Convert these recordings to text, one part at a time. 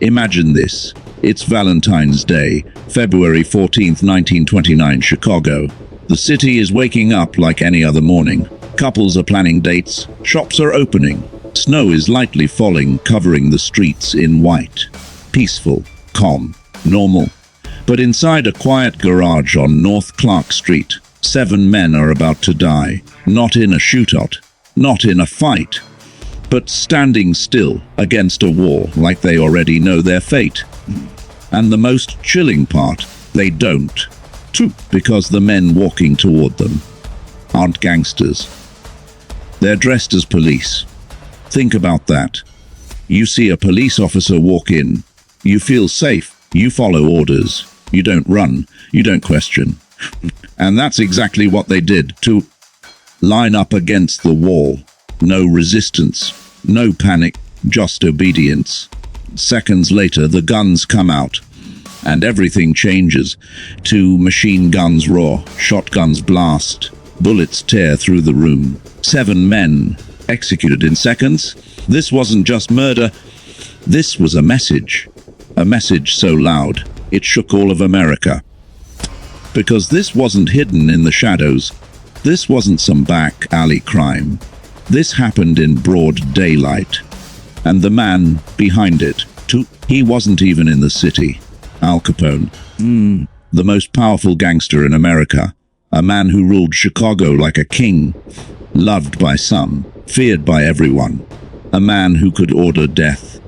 Imagine this. It's Valentine's Day, February 14th, 1929, Chicago. The city is waking up like any other morning. Couples are planning dates, shops are opening. Snow is lightly falling, covering the streets in white. Peaceful, calm, normal. But inside a quiet garage on North Clark Street, 7 men are about to die. Not in a shootout, not in a fight, but standing still against a wall like they already know their fate. And the most chilling part, they don't. Because the men walking toward them aren't gangsters. They're dressed as police. Think about that. You see a police officer walk in. You feel safe. You follow orders. You don't run. You don't question. And that's exactly what they did, to line up against the wall. No resistance. No panic. Just obedience. Seconds later, the guns come out. And everything changes. 2 machine guns roar, shotguns blast, bullets tear through the room. 7 men executed in seconds. This wasn't just murder. This was a message. A message so loud, it shook all of America. Because this wasn't hidden in the shadows. This wasn't some back alley crime. This happened in broad daylight. And the man behind it, too, he wasn't even in the city. Al Capone, the most powerful gangster in America, a man who ruled Chicago like a king, loved by some, feared by everyone, a man who could order death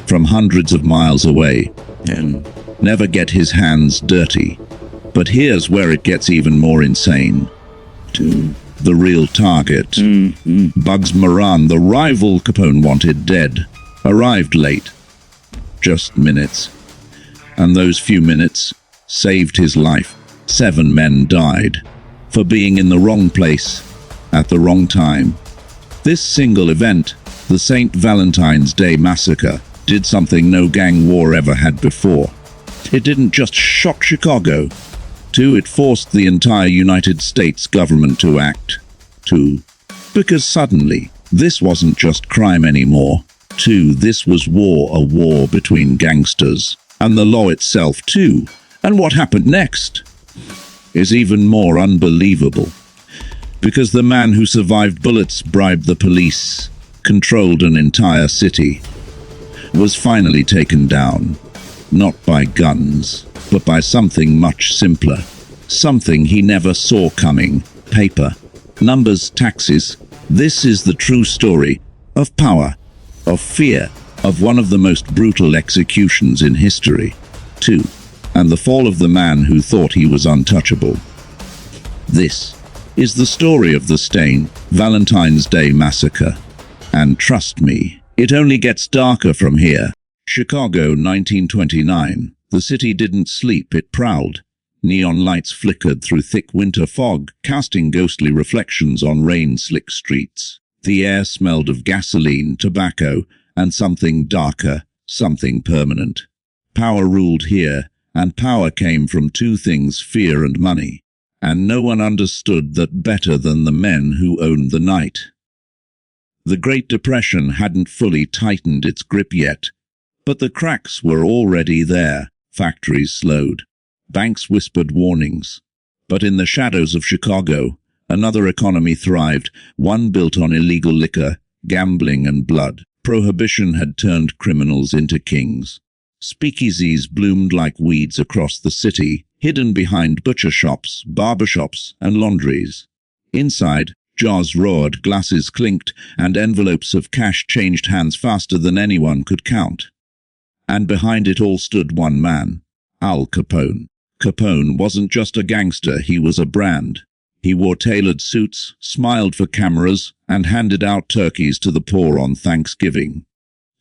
from hundreds of miles away and never get his hands dirty. But here's where it gets even more insane. The real target, Bugs Moran, the rival Capone wanted dead, arrived late, just minutes. And those few minutes saved his life. 7 men died for being in the wrong place at the wrong time. This single event, the St. Valentine's Day Massacre, did something no gang war ever had before. It didn't just shock Chicago. It forced the entire United States government to act. Because suddenly, this wasn't just crime anymore. This was war, a war between gangsters. And the law itself, too. And what happened next is even more unbelievable. Because the man who survived bullets, bribed the police, controlled an entire city, was finally taken down. Not by guns, but by something much simpler. Something he never saw coming. Paper, numbers, taxes. This is the true story of power, of fear, of one of the most brutal executions in history. And the fall of the man who thought he was untouchable. This is the story of the St. Valentine's Day Massacre. And trust me, it only gets darker from here. Chicago, 1929. The city didn't sleep, it prowled. Neon lights flickered through thick winter fog, casting ghostly reflections on rain-slick streets. The air smelled of gasoline, tobacco, and something darker, something permanent. Power ruled here, and power came from 2 things, fear and money. And no one understood that better than the men who owned the night. The Great Depression hadn't fully tightened its grip yet, but the cracks were already there. Factories slowed. Banks whispered warnings. But in the shadows of Chicago, another economy thrived, one built on illegal liquor, gambling and blood. Prohibition had turned criminals into kings. Speakeasies bloomed like weeds across the city, hidden behind butcher shops, barber shops, and laundries. Inside, jars roared, glasses clinked, and envelopes of cash changed hands faster than anyone could count. And behind it all stood one man, Al Capone. Capone wasn't just a gangster, he was a brand. He wore tailored suits, smiled for cameras, and handed out turkeys to the poor on Thanksgiving.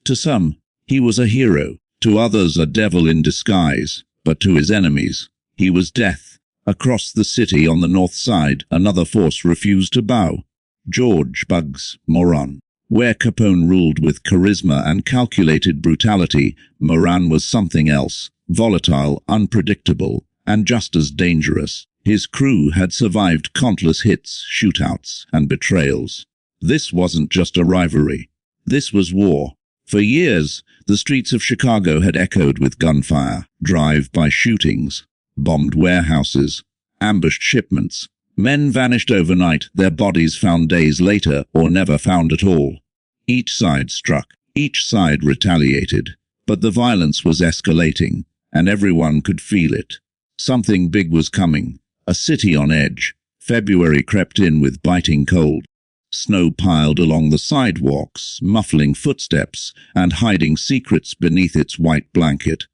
To some, he was a hero, to others a devil in disguise, but to his enemies, he was death. Across the city on the north side, another force refused to bow. George Bugs Moran. Where Capone ruled with charisma and calculated brutality, Moran was something else, volatile, unpredictable, and just as dangerous. His crew had survived countless hits, shootouts, and betrayals. This wasn't just a rivalry. This was war. For years, the streets of Chicago had echoed with gunfire, drive-by shootings, bombed warehouses, ambushed shipments. Men vanished overnight, their bodies found days later or never found at all. Each side struck, each side retaliated, but the violence was escalating, and everyone could feel it. Something big was coming, a city on edge. February crept in with biting cold. Snow piled along the sidewalks, muffling footsteps and hiding secrets beneath its white blanket.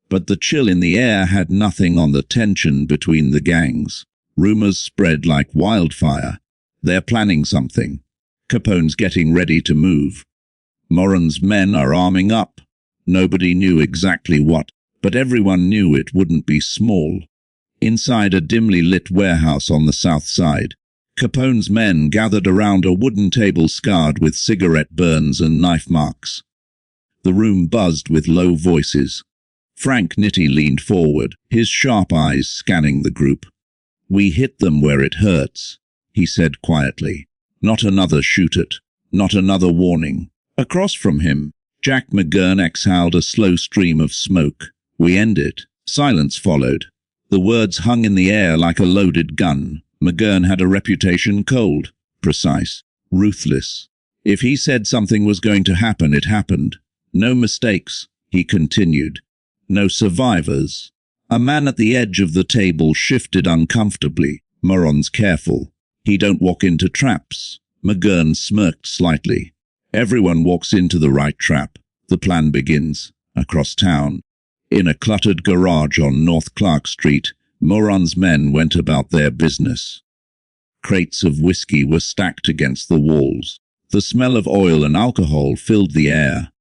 But the chill in the air had nothing on the tension between the gangs. Rumors spread like wildfire. They're planning something. Capone's getting ready to move. Moran's men are arming up. Nobody knew exactly what, but everyone knew it wouldn't be small. Inside a dimly lit warehouse on the south side, Capone's men gathered around a wooden table scarred with cigarette burns and knife marks. The room buzzed with low voices. Frank Nitti leaned forward, his sharp eyes scanning the group. "We hit them where it hurts," he said quietly. "Not another shoot it, not another warning." Across from him, Jack McGurn exhaled a slow stream of smoke. "We end it." Silence followed. The words hung in the air like a loaded gun. McGurn had a reputation: cold, precise, ruthless. If he said something was going to happen, it happened. No mistakes, he continued. No survivors. A man at the edge of the table shifted uncomfortably. "Moran's careful. He don't walk into traps." McGurn smirked slightly. "Everyone walks into the right trap. The plan begins. Across town. In a cluttered garage on North Clark Street, Moran's men went about their business. Crates of whiskey were stacked against the walls. The smell of oil and alcohol filled the air.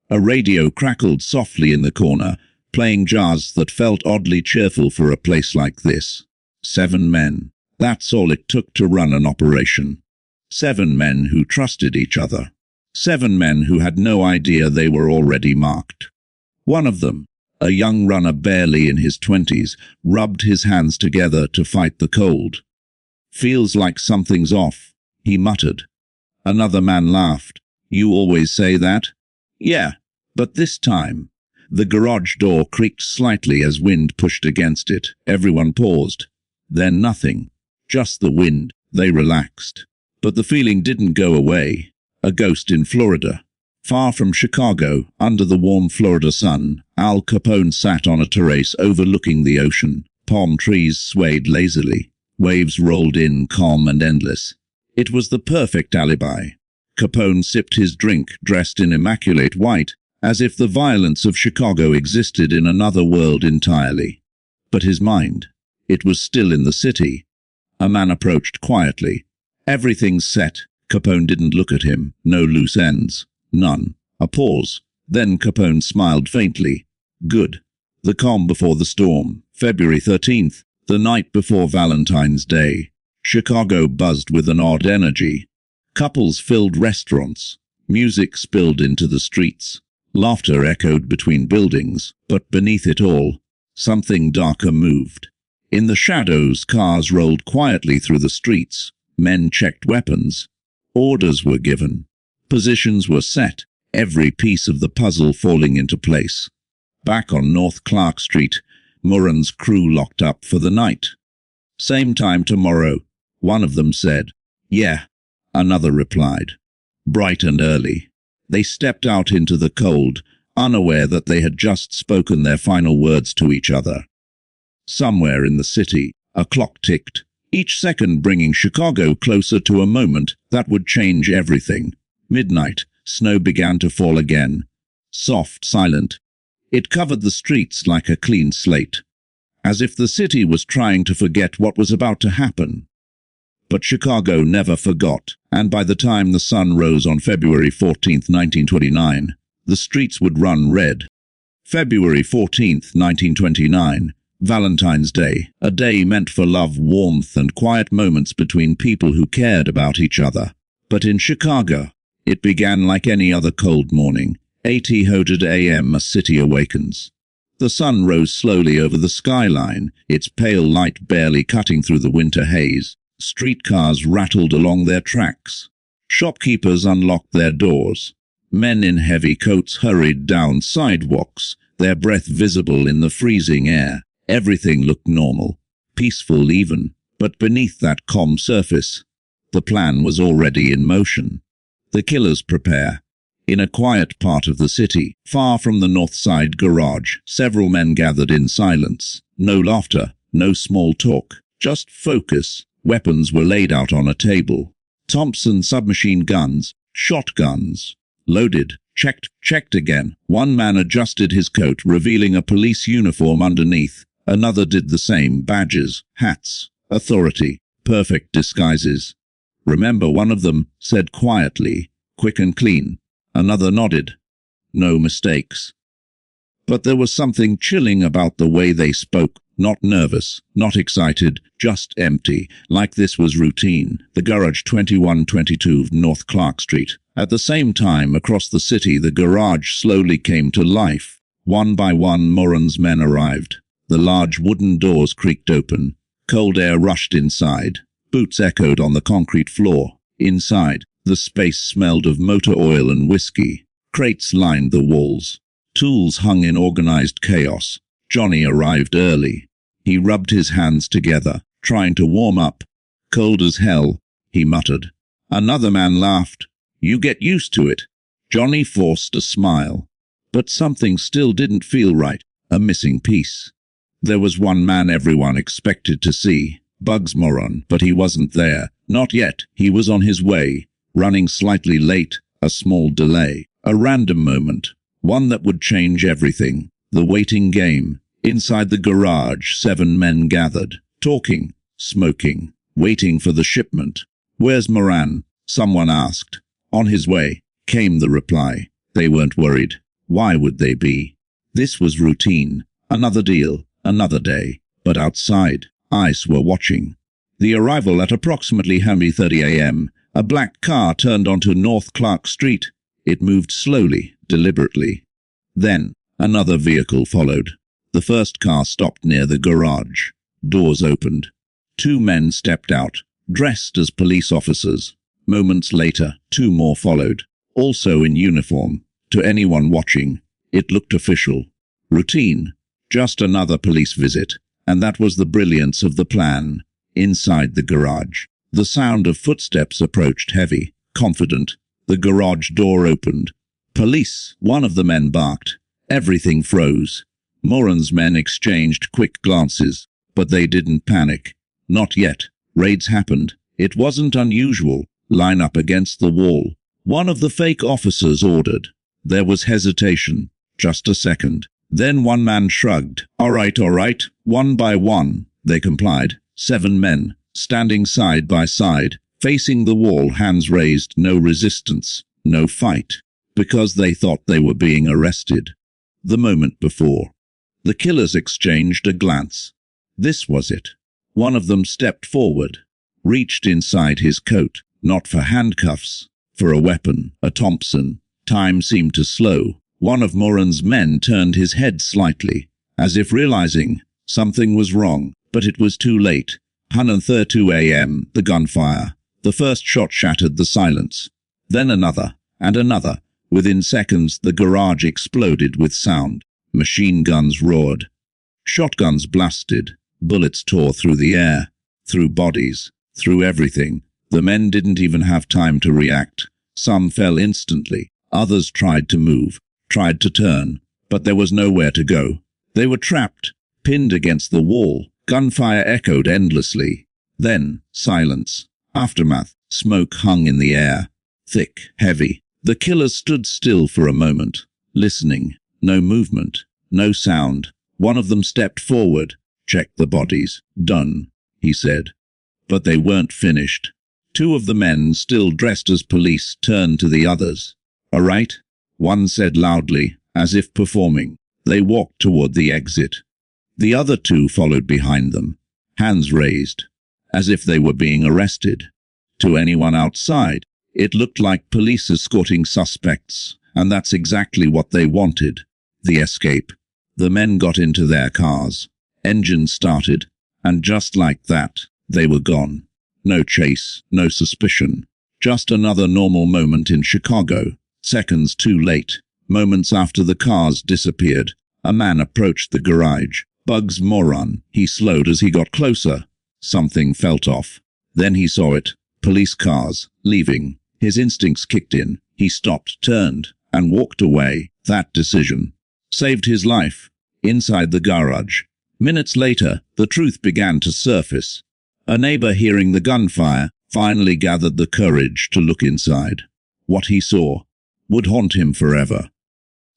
A radio crackled softly in the corner, playing jazz that felt oddly cheerful for a place like this. 7 men. That's all it took to run an operation. 7 men who trusted each other. 7 men who had no idea they were already marked. One of them, a young runner barely in his 20s, rubbed his hands together to fight the cold. "Feels like something's off," he muttered. Another man laughed. "You always say that?" "Yeah, but this time." The garage door creaked slightly as wind pushed against it. Everyone paused. Then nothing. Just the wind. They relaxed. But the feeling didn't go away. A ghost in Florida. Far from Chicago, under the warm Florida sun, Al Capone sat on a terrace overlooking the ocean. Palm trees swayed lazily. Waves rolled in, calm and endless. It was the perfect alibi. Capone sipped his drink, dressed in immaculate white, as if the violence of Chicago existed in another world entirely. But his mind, it was still in the city. A man approached quietly. "Everything's set." Capone didn't look at him. No loose ends. None. A pause. Then Capone smiled faintly. "Good." The calm before the storm. February 13th, the night before Valentine's Day. Chicago buzzed with an odd energy. Couples filled restaurants. Music spilled into the streets. Laughter echoed between buildings, but beneath it all, something darker moved. In the shadows, cars rolled quietly through the streets. Men checked weapons. Orders were given. Positions were set, every piece of the puzzle falling into place. Back on North Clark Street, Moran's crew locked up for the night. "Same time tomorrow," one of them said. "Yeah," another replied. Bright and early. They stepped out into the cold, unaware that they had just spoken their final words to each other. Somewhere in the city, a clock ticked, each second bringing Chicago closer to a moment that would change everything. Midnight, snow began to fall again. Soft, silent. It covered the streets like a clean slate, as if the city was trying to forget what was about to happen. But Chicago never forgot, and by the time the sun rose on February 14th, 1929, the streets would run red. February 14th, 1929, Valentine's Day, a day meant for love, warmth, and quiet moments between people who cared about each other. But in Chicago, it began like any other cold morning. 8:00 a.m. a city awakens. The sun rose slowly over the skyline, its pale light barely cutting through the winter haze. Streetcars rattled along their tracks. Shopkeepers unlocked their doors. Men in heavy coats hurried down sidewalks, their breath visible in the freezing air. Everything looked normal, peaceful even, but beneath that calm surface, the plan was already in motion. The killers prepare. In a quiet part of the city, far from the north side garage, several men gathered in silence. No laughter, no small talk, just focus. Weapons were laid out on a table. Thompson submachine guns, shotguns. Loaded, checked again. One man adjusted his coat, revealing a police uniform underneath. Another did the same. Badges, hats, authority, perfect disguises. Remember, one of them said quietly, quick and clean. Another nodded. No mistakes. But there was something chilling about the way they spoke. Not nervous, not excited, just empty, like this was routine. The garage, 2122 North Clark Street. At the same time, across the city, the garage slowly came to life. One by one, Moran's men arrived. The large wooden doors creaked open. Cold air rushed inside. Boots echoed on the concrete floor. Inside, the space smelled of motor oil and whiskey. Crates lined the walls. Tools hung in organized chaos. Johnny arrived early. He rubbed his hands together, trying to warm up. Cold as hell, he muttered. Another man laughed. You get used to it. Johnny forced a smile. But something still didn't feel right, a missing piece. There was one man everyone expected to see, Bugs Moran, but he wasn't there. Not yet. He was on his way, running slightly late, a small delay, a random moment, one that would change everything. The waiting game. Inside the garage, 7 men gathered, talking, smoking, waiting for the shipment. Where's Moran? Someone asked. On his way, came the reply. They weren't worried. Why would they be? This was routine. Another deal, another day. But outside, eyes were watching. The arrival at approximately 30 a.m., a black car turned onto North Clark Street. It moved slowly, deliberately. Then, another vehicle followed. The first car stopped near the garage. Doors opened. 2 men stepped out, dressed as police officers. Moments later, 2 more followed, also in uniform. To anyone watching, it looked official. Routine. Just another police visit. And that was the brilliance of the plan. Inside the garage, the sound of footsteps approached, heavy, confident. The garage door opened. Police, one of the men barked. Everything froze. Moran's men exchanged quick glances, but they didn't panic. Not yet. Raids happened. It wasn't unusual. Line up against the wall. One of the fake officers ordered. There was hesitation. Just a second. Then one man shrugged. All right. One by one, they complied. 7 men, standing side by side, facing the wall, hands raised, no resistance, no fight, because they thought they were being arrested. The moment before, the killers exchanged a glance. This was it. One of them stepped forward, reached inside his coat, not for handcuffs, for a weapon, a Thompson. Time seemed to slow. One of Moran's men turned his head slightly, as if realizing something was wrong, but it was too late. 1:32 a.m., the gunfire. The first shot shattered the silence. Then another, and another. Within seconds, the garage exploded with sound. Machine guns roared. Shotguns blasted. Bullets tore through the air, through bodies, through everything. The men didn't even have time to react. Some fell instantly. Others tried to move, tried to turn, but there was nowhere to go. They were trapped, pinned against the wall. Gunfire echoed endlessly. Then, silence. Aftermath. Smoke hung in the air. Thick, heavy. The killers stood still for a moment, listening. No movement, no sound. One of them stepped forward. Checked the bodies. Done, he said. But they weren't finished. 2 of the men, still dressed as police, turned to the others. All right? One said loudly, as if performing. They walked toward the exit. The other 2 followed behind them, hands raised, as if they were being arrested. To anyone outside, it looked like police escorting suspects, and that's exactly what they wanted. The escape. The men got into their cars. Engines started, and just like that, they were gone. No chase, no suspicion. Just another normal moment in Chicago. Seconds too late. Moments after the cars disappeared, a man approached the garage. Bugs moron. He slowed as he got closer. Something felt off. Then he saw it. Police cars, leaving. His instincts kicked in. He stopped, turned, and walked away. That decision saved his life. Inside the garage. Minutes later, the truth began to surface. A neighbor, hearing the gunfire, finally gathered the courage to look inside. What he saw would haunt him forever.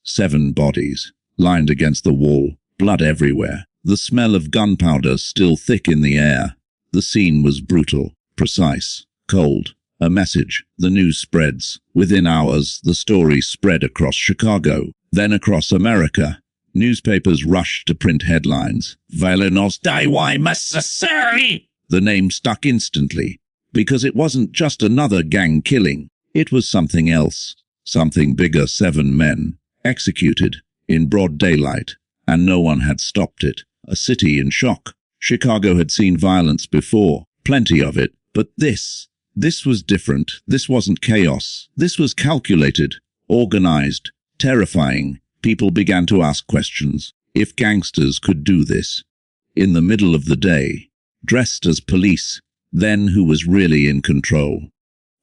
7 bodies, lined against the wall, blood everywhere, the smell of gunpowder still thick in the air. The scene was brutal, precise, cold. A message. The news spreads. Within hours, the story spread across Chicago, then across America. Newspapers rushed to print headlines. Valenos die necessary. The name stuck instantly, because it wasn't just another gang killing. It was something else. Something bigger. 7 men, executed, in broad daylight, and no one had stopped it. A city in shock. Chicago had seen violence before, plenty of it, but this was different. This wasn't chaos. This was calculated, organized, terrifying. People began to ask questions. If gangsters could do this, in the middle of the day, dressed as police, then who was really in control?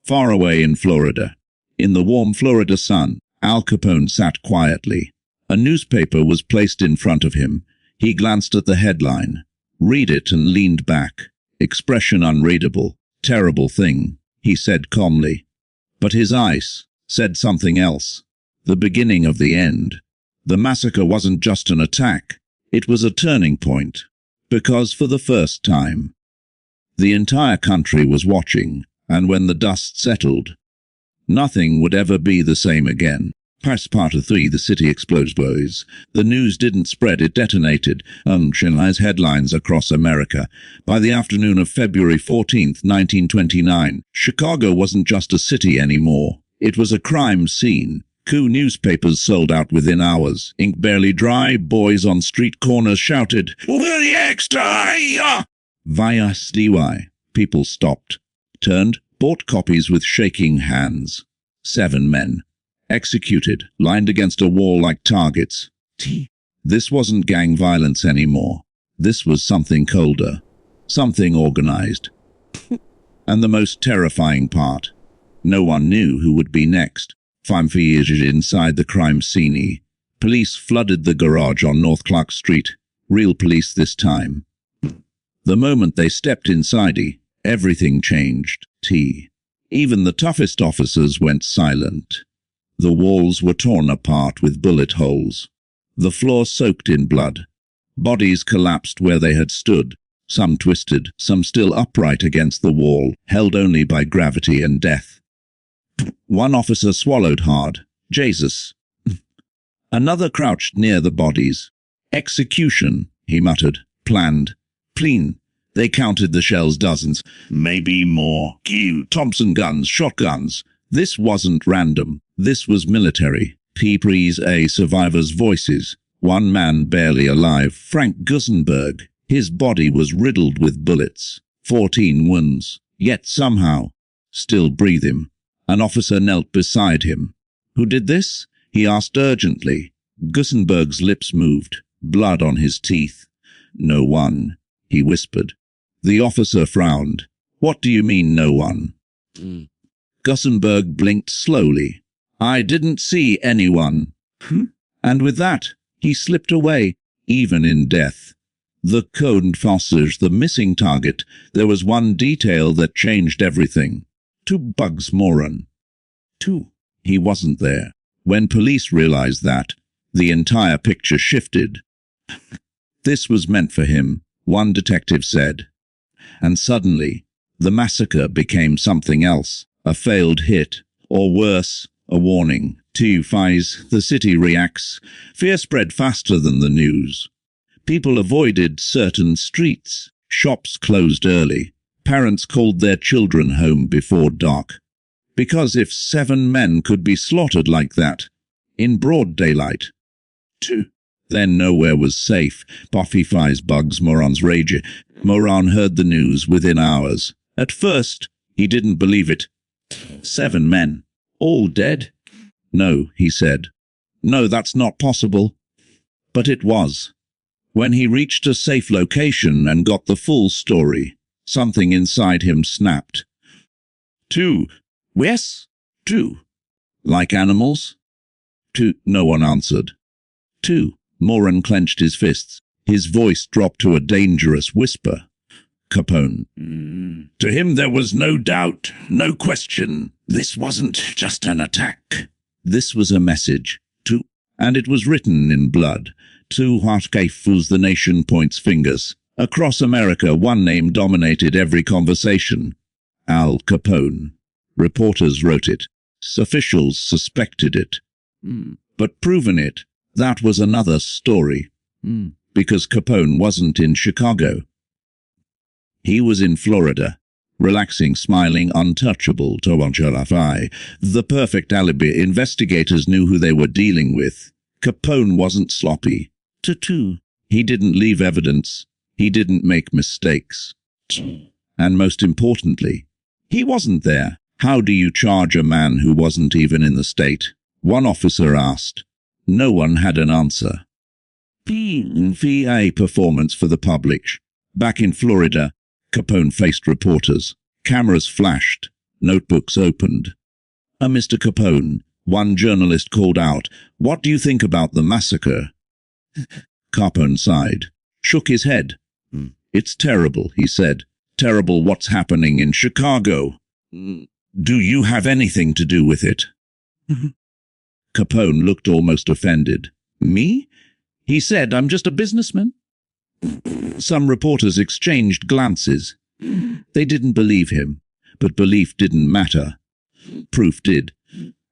Far away in Florida, in the warm Florida sun, Al Capone sat quietly. A newspaper was placed in front of him. He glanced at the headline, read it, and leaned back. Expression unreadable. Terrible thing, he said calmly. But his eyes said something else. The beginning of the end. The massacre wasn't just an attack. It was a turning point. Because for the first time, the entire country was watching, and when the dust settled, nothing would ever be the same again. Part 3. The city explodes. The news didn't spread, it detonated. As headlines across America. By the afternoon of February 14th, 1929, Chicago wasn't just a city anymore. It was a crime scene. Coup newspapers sold out within hours. Ink barely dry, boys on street corners shouted, Via SDY. People stopped, turned, bought copies with shaking hands. 7 men. Executed, lined against a wall like targets. This wasn't gang violence anymore. This was something colder. Something organized. And the most terrifying part, no one knew who would be next. 5 years inside the crime scene, police flooded the garage on North Clark Street. Real police this time. The moment they stepped inside, everything changed. Even the toughest officers went silent. The walls were torn apart with bullet holes. The floor soaked in blood. Bodies collapsed where they had stood, some twisted, some still upright against the wall, held only by gravity and death. One officer swallowed hard. Jesus. Another crouched near the bodies. Execution, he muttered. Planned. Clean. They counted the shells, dozens, maybe more. Thompson guns, shotguns. This wasn't random. This was military. A survivors' voices. One man barely alive, Frank Gusenberg. His body was riddled with bullets. 14 wounds. Yet somehow, still breathing. An officer knelt beside him. Who did this? He asked urgently. Gusenberg's lips moved, blood on his teeth. No one, he whispered. The officer frowned. What do you mean, no one? Gusenberg blinked slowly. I didn't see anyone. And with that, he slipped away, even in death. The code passage, the missing target. There was one detail that changed everything. To Bugs Moran. He wasn't there. When police realized that, the entire picture shifted. This was meant for him, one detective said. And suddenly, the massacre became something else. A failed hit, or worse, a warning. The city reacts. Fear spread faster than the news. People avoided certain streets. Shops closed early. Parents called their children home before dark. Because if 7 men could be slaughtered like that, in broad daylight, then nowhere was safe. Bugs Moran's rage. Moran heard the news within hours. At first, he didn't believe it. 7 men, all dead. No, he said. No, that's not possible. But it was. When he reached a safe location and got the full story, something inside him snapped. Two. Yes? Two. Like animals? Two. No one answered. Two. Moran clenched his fists. His voice dropped to a dangerous whisper. Capone. To him there was no doubt, no question. This wasn't just an attack. This was a message. To, and it was written in blood. To what fools the nation points fingers. Across America, one name dominated every conversation. Al Capone. Reporters wrote it. Officials suspected it. But proven it. That was another story. Because Capone wasn't in Chicago. He was in Florida. Relaxing, smiling, untouchable, the perfect alibi. Investigators knew who they were dealing with. Capone wasn't sloppy. He didn't leave evidence. He didn't make mistakes. And most importantly, he wasn't there. How do you charge a man who wasn't even in the state? One officer asked. No one had an answer. VA performance for the public. Back in Florida, Capone faced reporters. Cameras flashed. Notebooks opened. Mr. Capone, one journalist called out, "What do you think about the massacre?" Capone sighed, shook his head. It's terrible, he said. Terrible what's happening in Chicago. Do you have anything to do with it? Capone looked almost offended. Me? He said, I'm just a businessman. Some reporters exchanged glances. They didn't believe him, but belief didn't matter. Proof did.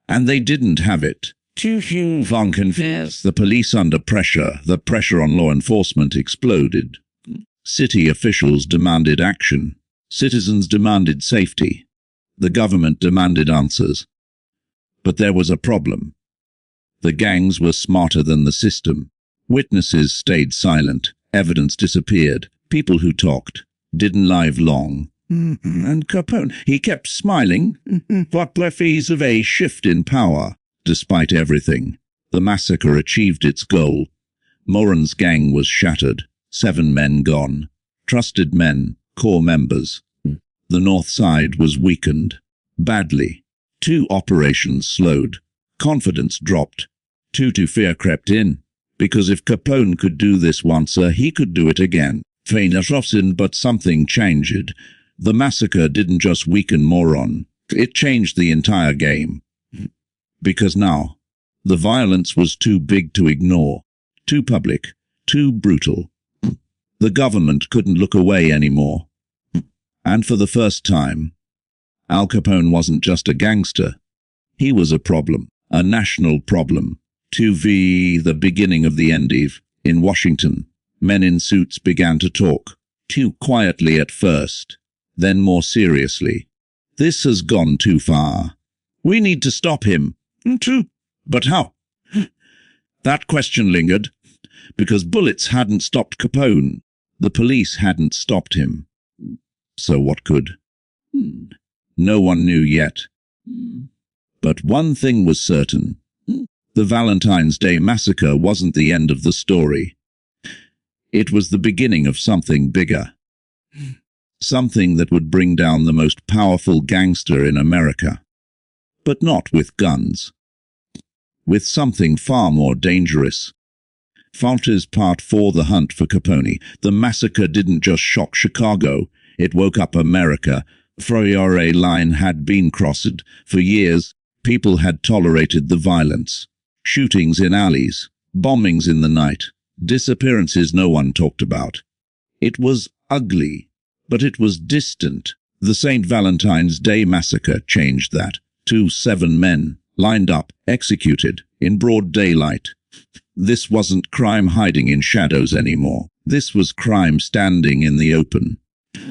And they didn't have it. Von confess. The police under pressure, the pressure on law enforcement exploded. City officials demanded action. Citizens demanded safety. The government demanded answers. But there was a problem. The gangs were smarter than the system. Witnesses stayed silent. Evidence disappeared. People who talked didn't live long. And Capone, he kept smiling. What pleasures of a shift in power. Despite everything, the massacre achieved its goal. Moran's gang was shattered. 7 men gone. Trusted men, core members. The North Side was weakened. Badly. 2 operations slowed. Confidence dropped. 2 fear crept in. Because if Capone could do this once, he could do it again. But something changed. The massacre didn't just weaken Moran. It changed the entire game. Because now, the violence was too big to ignore. Too public. Too brutal. The government couldn't look away anymore. And for the first time, Al Capone wasn't just a gangster. He was a problem. A national problem. The beginning of the end. In Washington, men in suits began to talk. Too quietly at first, then more seriously. This has gone too far. We need to stop him. True. But how? That question lingered, because bullets hadn't stopped Capone. The police hadn't stopped him. So what could? No one knew yet. But one thing was certain. The Valentine's Day massacre wasn't the end of the story. It was the beginning of something bigger. Something that would bring down the most powerful gangster in America. But not with guns. With something far more dangerous. Falters Part 4: The Hunt for Capone. The massacre didn't just shock Chicago, it woke up America. Friore line had been crossed. For years, people had tolerated the violence. Shootings in alleys, bombings in the night, disappearances no one talked about. It was ugly, but it was distant. The St. Valentine's Day massacre changed that. 7 men, lined up, executed, in broad daylight. This wasn't crime hiding in shadows anymore. This was crime standing in the open.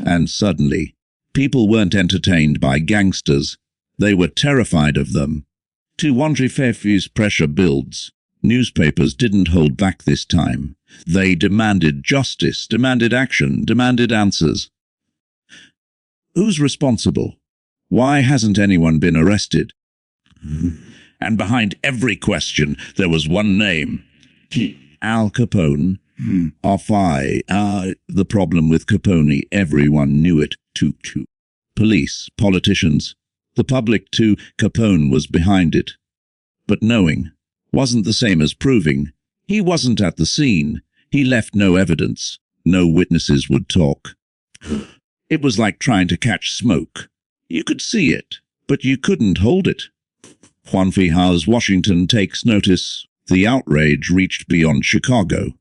And suddenly, people weren't entertained by gangsters. They were terrified of them. Fairview's pressure builds. Newspapers didn't hold back this time. They demanded justice, demanded action, demanded answers. Who's responsible? Why hasn't anyone been arrested? And behind every question, there was one name. Al Capone. The problem with Capone, everyone knew it. Too. Police, politicians, the public too. Capone was behind it. But knowing wasn't the same as proving. He wasn't at the scene. He left no evidence. No witnesses would talk. It was like trying to catch smoke. You could see it, but you couldn't hold it. Juan Fija's Washington takes notice. The outrage reached beyond Chicago.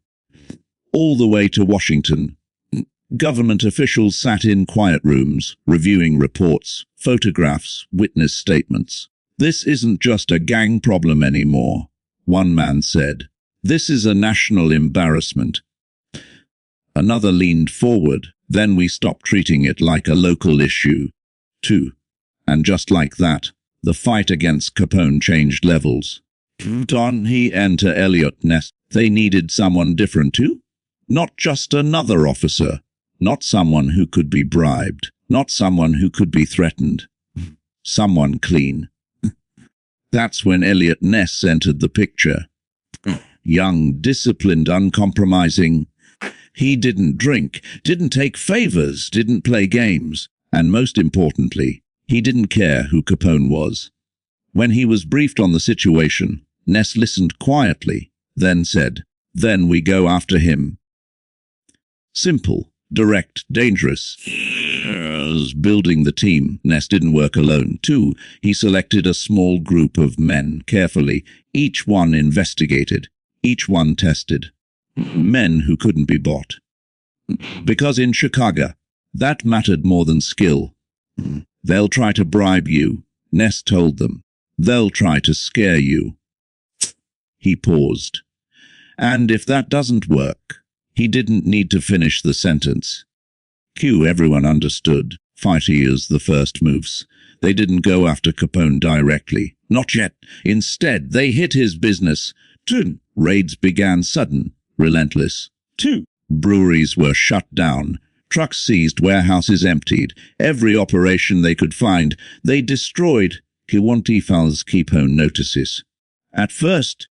All the way to Washington. Government officials sat in quiet rooms, reviewing reports, photographs, witness statements. This isn't just a gang problem anymore, one man said. This is a national embarrassment. Another leaned forward. Then we stopped treating it like a local issue, too. And just like that, the fight against Capone changed levels. Don he enter Elliot Ness. They needed someone different too? Not just another officer. Not someone who could be bribed. Not someone who could be threatened. Someone clean. That's when Elliot Ness entered the picture. Young, disciplined, uncompromising. He didn't drink, didn't take favors, didn't play games. And most importantly, he didn't care who Capone was. When he was briefed on the situation, Ness listened quietly, then said, "Then we go after him." Simple, direct, dangerous. As building the team, Ness didn't work alone, too. He selected a small group of men carefully. Each one investigated. Each one tested. Men who couldn't be bought. Because in Chicago, that mattered more than skill. They'll try to bribe you, Ness told them. They'll try to scare you. He paused. And if that doesn't work, he didn't need to finish the sentence. Everyone understood. 5 years the first moves. They didn't go after Capone directly. Not yet. Instead, they hit his business. 2. Raids began sudden, relentless. 2. Breweries were shut down. Trucks seized, warehouses emptied. Every operation they could find, they destroyed. Juan Fija's Capone notices. At first,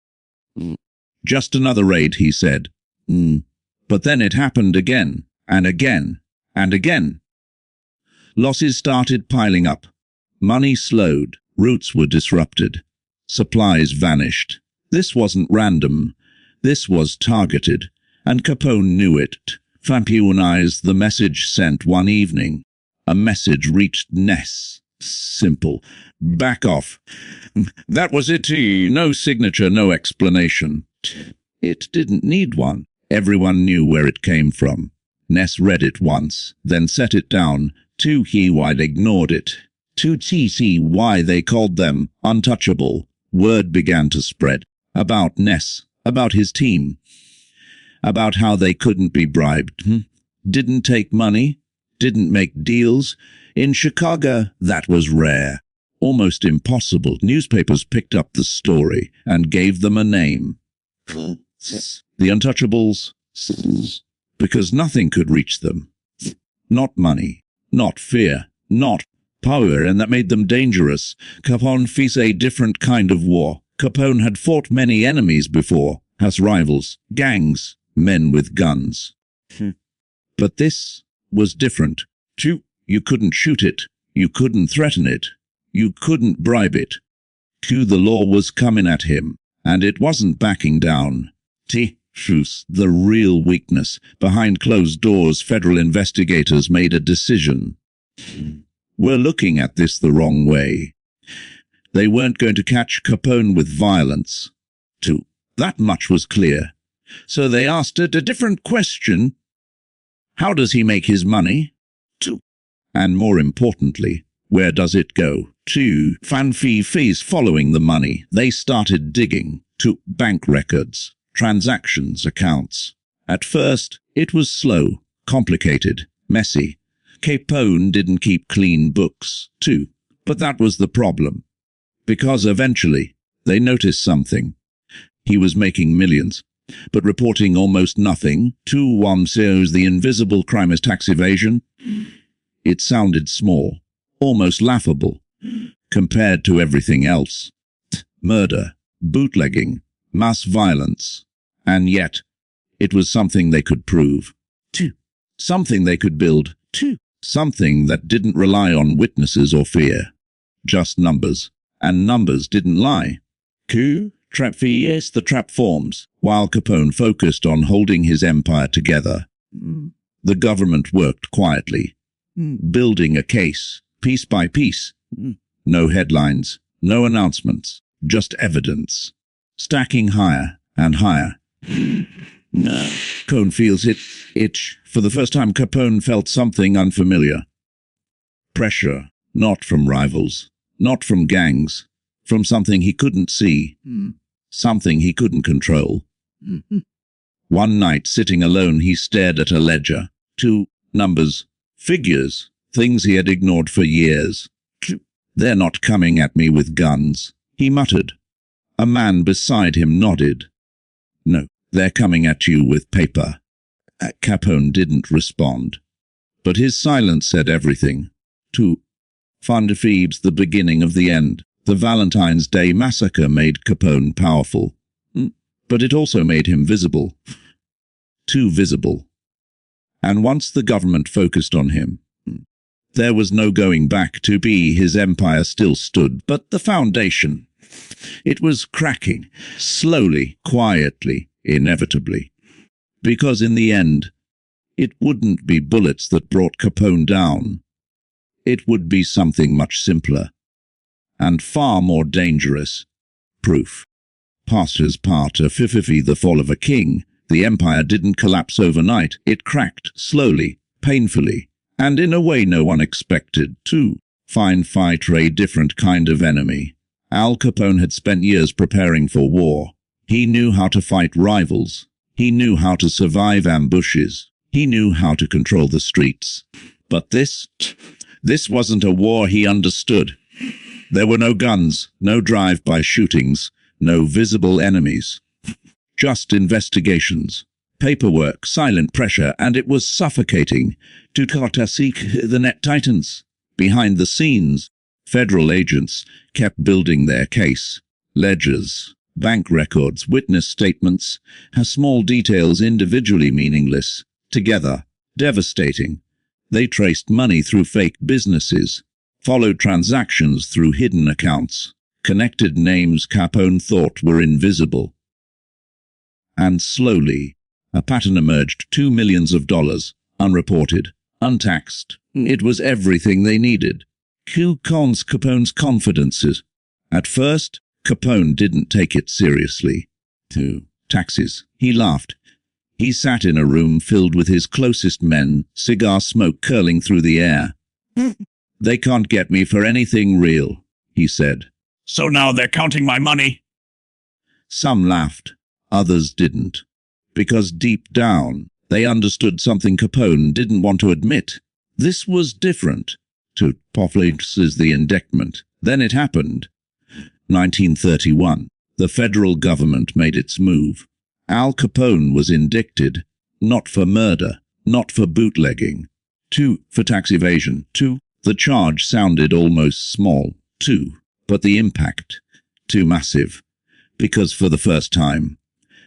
just another raid, he said. But then it happened again, and again, and again. Losses started piling up. Money slowed. Routes were disrupted. Supplies vanished. This wasn't random. This was targeted. And Capone knew it. Fampiunized the message sent one evening. A message reached Ness. Simple. Back off. That was it. No signature, no explanation. It didn't need one. Everyone knew where it came from. Ness read it once, then set it down. 2. He wide ignored it. 2. See why they called them untouchable. Word began to spread. About Ness. About his team. About how they couldn't be bribed. Didn't take money. Didn't make deals. In Chicago, that was rare. Almost impossible. Newspapers picked up the story and gave them a name. The Untouchables. Because nothing could reach them. Not money. Not fear. Not power, and that made them dangerous. Capone faced a different kind of war. Capone had fought many enemies before. As rivals. Gangs. Men with guns. But this was different. You couldn't shoot it. You couldn't threaten it. You couldn't bribe it. The law was coming at him, and it wasn't backing down. The real weakness. Behind closed doors, federal investigators made a decision. We're looking at this the wrong way. They weren't going to catch Capone with violence. That much was clear. So they asked it a different question. How does he make his money? And more importantly, where does it go? Fees following the money. They started digging. Bank records, transactions, accounts. At first, it was slow, complicated, messy. Capone didn't keep clean books, but that was the problem. Because eventually, they noticed something. He was making millions, but reporting almost nothing. 1 shows the invisible crime as tax evasion. It sounded small, almost laughable, compared to everything else. murder, bootlegging, mass violence. And yet, it was something they could prove. Something they could build. Something that didn't rely on witnesses or fear. Just numbers. And numbers didn't lie. Trap fee, yes, the trap forms. While Capone focused on holding his empire together, the government worked quietly, building a case, piece by piece. No headlines, no announcements, just evidence. Stacking higher and higher. Capone feels it itch. For the first time, Capone felt something unfamiliar. Pressure, not from rivals, not from gangs, from something he couldn't see, something he couldn't control. One night, sitting alone, he stared at a ledger. 2 numbers, figures, things he had ignored for years. "They're not coming at me with guns," he muttered. A man beside him nodded. "No, they're coming at you with paper." Capone didn't respond, but his silence said everything. 2 Fund Phoebes, the beginning of the end. The Valentine's Day massacre made Capone powerful, but it also made him visible. Too visible. And once the government focused on him, there was no going back. To be his empire still stood, but the foundation, it was cracking, slowly, quietly, inevitably. Because in the end, it wouldn't be bullets that brought Capone down. It would be something much simpler and far more dangerous. Proof. Pastors part of the fall of a king. The empire didn't collapse overnight. It cracked slowly, painfully, and in a way no one expected. 2 Fight a different kind of enemy. Al Capone had spent years preparing for war. He knew how to fight rivals. He knew how to survive ambushes. He knew how to control the streets. But this wasn't a war he understood. There were no guns, no drive-by shootings, no visible enemies. Just investigations, paperwork, silent pressure, and it was suffocating. To seek the net titans. Behind the scenes, federal agents kept building their case. Ledgers, bank records, witness statements, small details individually meaningless, together, devastating. They traced money through fake businesses, followed transactions through hidden accounts, connected names Capone thought were invisible. And slowly, a pattern emerged. $2 million, unreported, untaxed. It was everything they needed. Capone's confidences. At first, Capone didn't take it seriously. 2 Taxes. He laughed. He sat in a room filled with his closest men, cigar smoke curling through the air. "They can't get me for anything real," he said. "So now they're counting my money?" Some laughed, others didn't. Because deep down, they understood something Capone didn't want to admit. This was different. To Pofflix is the indictment. Then it happened. 1931. The federal government made its move. Al Capone was indicted, not for murder, not for bootlegging. 2 For tax evasion. 2 The charge sounded almost small. 2 But the impact, too massive. Because for the first time,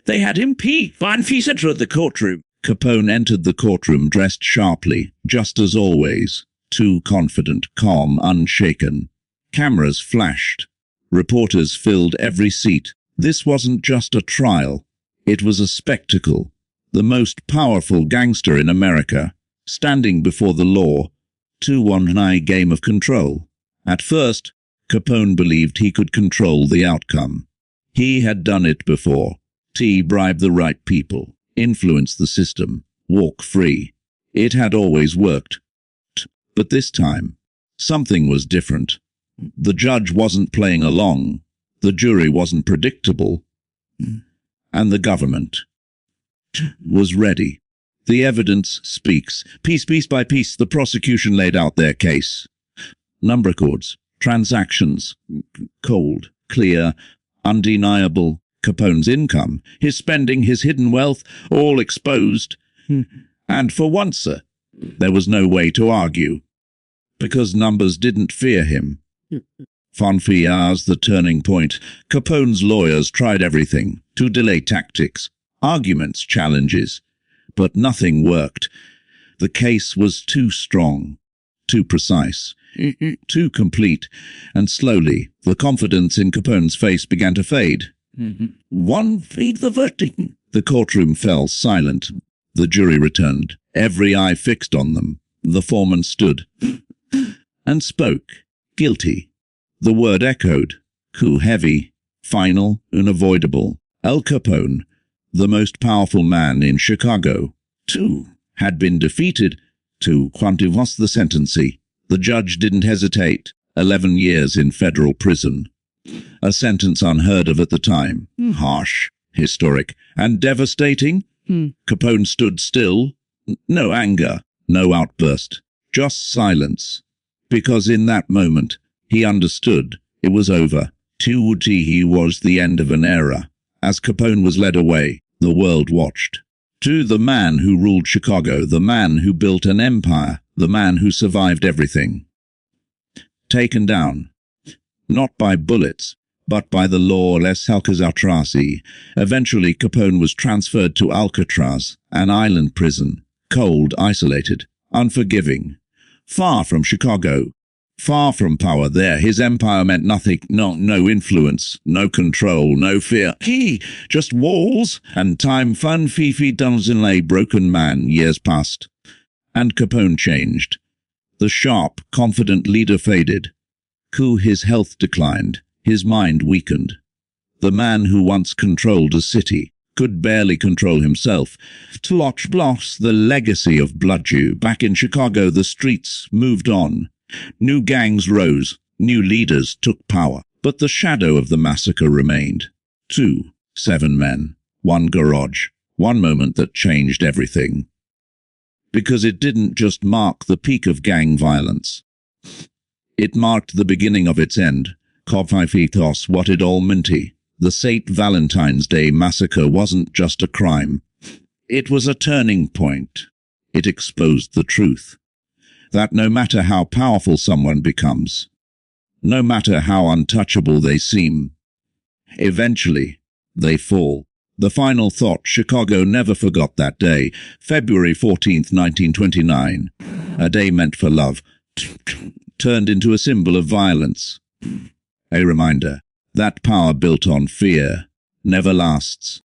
they had him at the courtroom. Capone entered the courtroom dressed sharply, just as always. Too confident, calm, unshaken. Cameras flashed. Reporters filled every seat. This wasn't just a trial. It was a spectacle. The most powerful gangster in America, standing before the law. 2-1 game of control. At first, Capone believed he could control the outcome. He had done it before. Bribe the right people, influence the system, walk free. It had always worked. But this time, something was different. The judge wasn't playing along. The jury wasn't predictable. And the government was ready. The evidence speaks. Piece by piece, the prosecution laid out their case. Number records, transactions, cold, clear, undeniable. Capone's income, his spending, his hidden wealth, all exposed. And for once, there was no way to argue. Because numbers didn't fear him. Fonfiar's the turning point. Capone's lawyers tried everything to delay tactics, arguments, challenges, but nothing worked. The case was too strong, too precise, too complete, and slowly the confidence in Capone's face began to fade. One feed the verdict. The courtroom fell silent. The jury returned, every eye fixed on them. The foreman stood and spoke. Guilty. The word echoed. Coup heavy, final, unavoidable. Al Capone, the most powerful man in Chicago, too, had been defeated. To quantify the sentencing. The judge didn't hesitate. 11 years in federal prison. A sentence unheard of at the time. Harsh, historic, and devastating. Capone stood still. No anger, no outburst, just silence. Because in that moment, he understood it was over. He was the end of an era. As Capone was led away, the world watched. To the man who ruled Chicago, the man who built an empire, the man who survived everything. Taken down. Not by bullets, but by the law les Alcatraz. Eventually Capone was transferred to Alcatraz, an island prison, cold, isolated, unforgiving. Far from Chicago, far from power there, his empire meant nothing, no influence, no control, no fear. Just walls and time. Fun Fifi Dunsinlay, broken man. Years passed, and Capone changed. The sharp, confident leader faded. His health declined, his mind weakened. The man who once controlled a city could barely control himself. Lost the legacy of Bloodshoe. Back in Chicago, the streets moved on. New gangs rose, new leaders took power, but the shadow of the massacre remained. 7 men, 1 garage, one moment that changed everything. Because it didn't just mark the peak of gang violence. It marked the beginning of its end. Copyfitos, what it all meant. The St. Valentine's Day massacre wasn't just a crime. It was a turning point. It exposed the truth. That no matter how powerful someone becomes, no matter how untouchable they seem, eventually they fall. The final thought. Chicago never forgot that day, February 14th, 1929. A day meant for love, turned into a symbol of violence. A reminder that power built on fear never lasts.